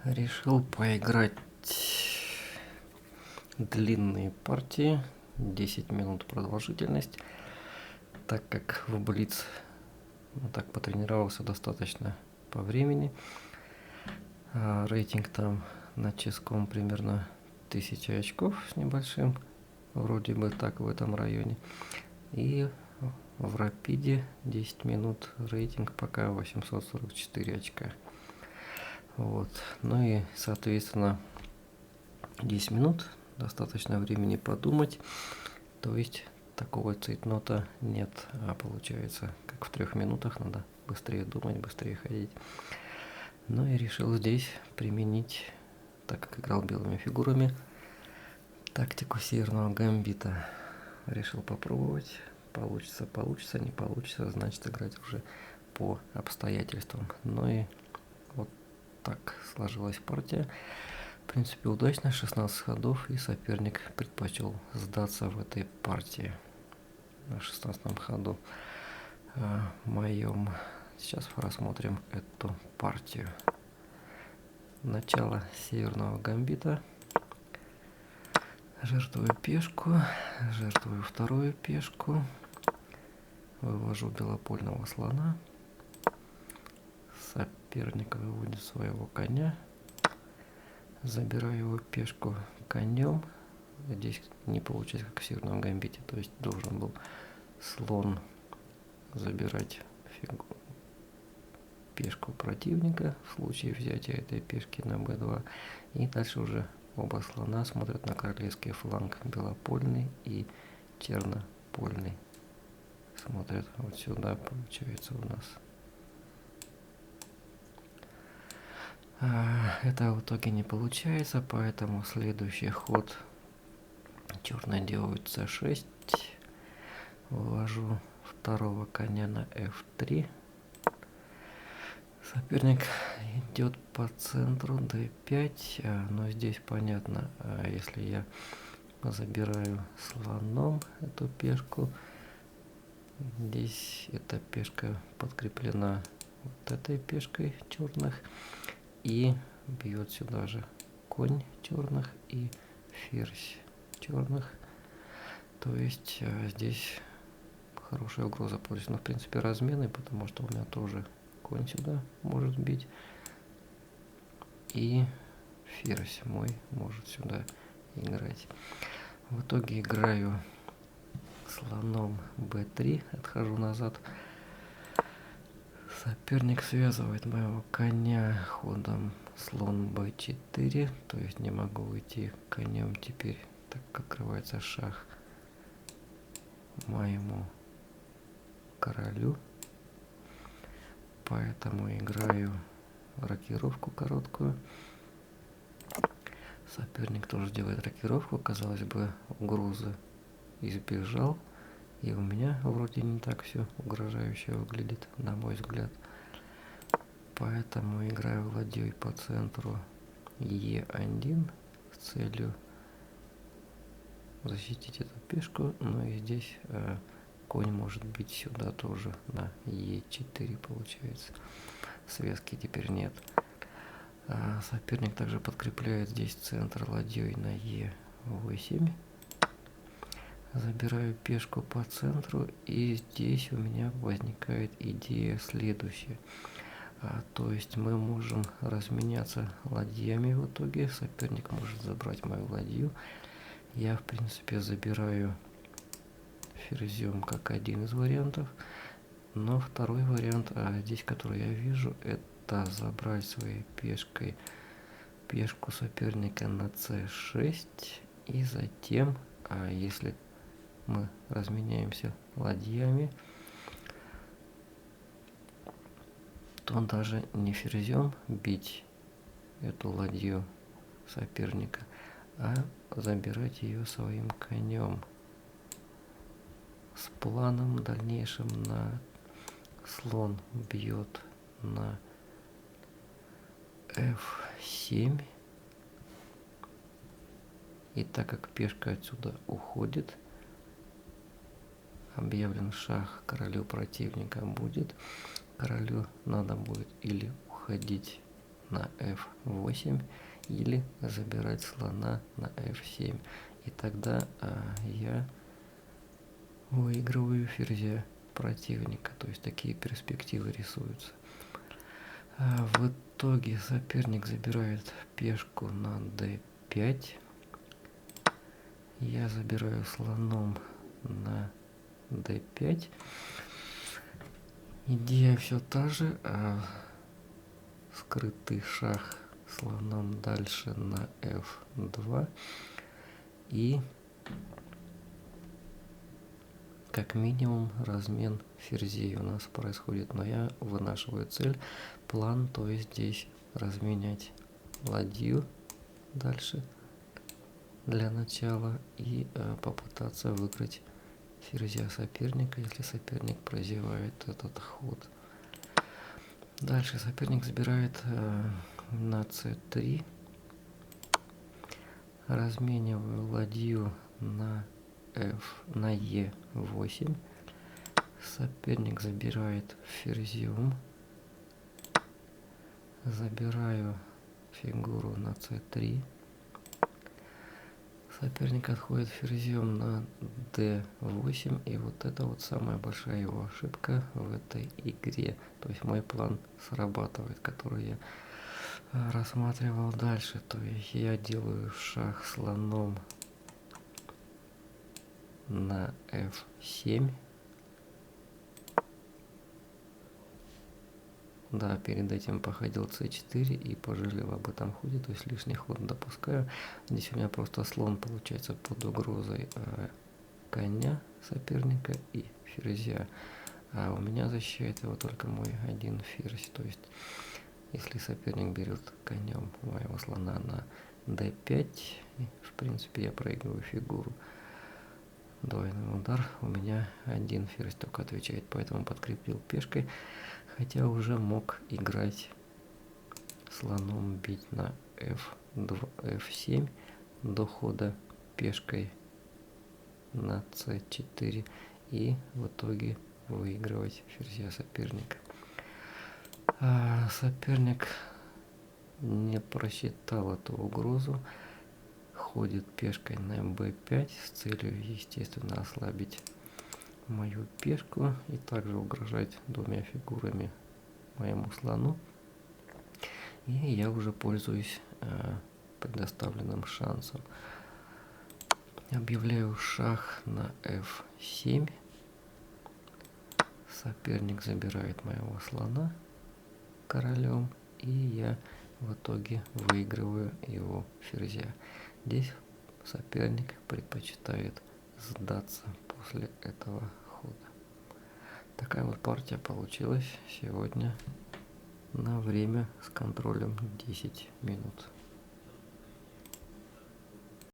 Решил поиграть длинные партии, 10 минут продолжительность, так как в Блиц так потренировался достаточно по времени. Рейтинг там на ческом примерно 1000 очков с небольшим, вроде бы так в этом районе. И в Рапиде 10 минут рейтинг пока 844 очка. Вот. Ну и, соответственно, 10 минут, достаточно времени подумать, то есть такого цейтнота нет, а получается, как в 3 минутах надо быстрее думать, быстрее ходить. Ну и решил здесь применить, так как играл белыми фигурами, тактику северного гамбита. Решил попробовать, получится, не получится, значит играть уже по обстоятельствам. Ну и вот так сложилась партия. В принципе, удачно, 16 ходов, и соперник предпочел сдаться в этой партии на 16 ходу моем. Сейчас рассмотрим эту партию. Начало северного гамбита. Жертвую пешку, жертвую вторую пешку, вывожу белопольного слона. Соперник выводит своего коня. Забираю его пешку конем. Здесь не получается, как в северном гамбите, то есть должен был слон забирать пешку противника в случае взятия этой пешки на b2. И дальше уже оба слона смотрят на королевский фланг, белопольный и чернопольный. Смотрят вот сюда, получается, у нас. Это в итоге не получается, поэтому следующий ход черные делают c6. Вывожу второго коня на f3. Соперник идет по центру d5, но здесь понятно, если я забираю слоном эту пешку, здесь эта пешка подкреплена вот этой пешкой черных и бьет сюда же конь черных и ферзь черных. То есть здесь хорошая угроза против, в принципе, размены, потому что у меня тоже конь сюда может бить, и ферзь мой может сюда играть. В итоге играю слоном b3, отхожу назад. Соперник связывает моего коня ходом слон b4, то есть не могу уйти конем теперь, так как открывается шах моему королю. Поэтому играю рокировку короткую. Соперник тоже делает рокировку, казалось бы, угрозы избежал. И у меня вроде не так все угрожающе выглядит, на мой взгляд. Поэтому играю ладьей по центру Е1 с целью защитить эту пешку. Ну и здесь конь может бить сюда тоже на Е4, получается. Связки теперь нет. Соперник также подкрепляет здесь центр ладьей на Е8. Забираю пешку по центру, и здесь у меня возникает идея следующая. То есть мы можем разменяться ладьями в итоге. Соперник может забрать мою ладью. Я, в принципе, забираю ферзем как один из вариантов. Но второй вариант, здесь, который я вижу, это забрать своей пешкой пешку соперника на c6. И затем, если мы разменяемся ладьями, то даже не ферзем бить эту ладью соперника, а забирать ее своим конем с планом дальнейшим на слон бьет на f7. И так как пешка отсюда уходит, объявлен шах королю противника будет. Королю надо будет или уходить на f8 или забирать слона на f7. И тогда я выигрываю ферзя противника. То есть такие перспективы рисуются. В итоге соперник забирает пешку на d5. Я забираю слоном на d5. Идея все та же. Скрытый шах слоном дальше на f2. И как минимум размен ферзей у нас происходит. Но я вынашиваю цель, план, то есть здесь разменять ладью дальше для начала и попытаться выиграть ферзя соперника, если соперник прозевает этот ход. Дальше соперник забирает на c3. Размениваю ладью на e8. Соперник забирает ферзем. Забираю фигуру на c3. Соперник отходит ферзем на d8. И вот это вот самая большая его ошибка в этой игре. То есть мой план срабатывает, который я рассматривал дальше. То есть я делаю шах слоном на f7. Да, перед этим походил c4 и пожалел об этом ходе, то есть лишний ход допускаю. Здесь у меня просто слон получается под угрозой коня соперника и ферзя. А у меня защищает его только мой один ферзь. То есть, если соперник берет конем моего слона на d5, в принципе я проигрываю фигуру. Двойной удар, у меня один ферзь только отвечает, поэтому подкрепил пешкой. Хотя уже мог играть слоном, бить на f7 до хода пешкой на c4 и в итоге выигрывать ферзя соперника. Соперник не просчитал эту угрозу, ходит пешкой на b5 с целью, естественно, ослабить мою пешку и также угрожать двумя фигурами моему слону. И я уже пользуюсь предоставленным шансом. Объявляю шах на f7. Соперник забирает моего слона королем, и я в итоге выигрываю его ферзя. Здесь соперник предпочитает сдаться после этого хода. Такая вот партия получилась сегодня на время с контролем 10 минут.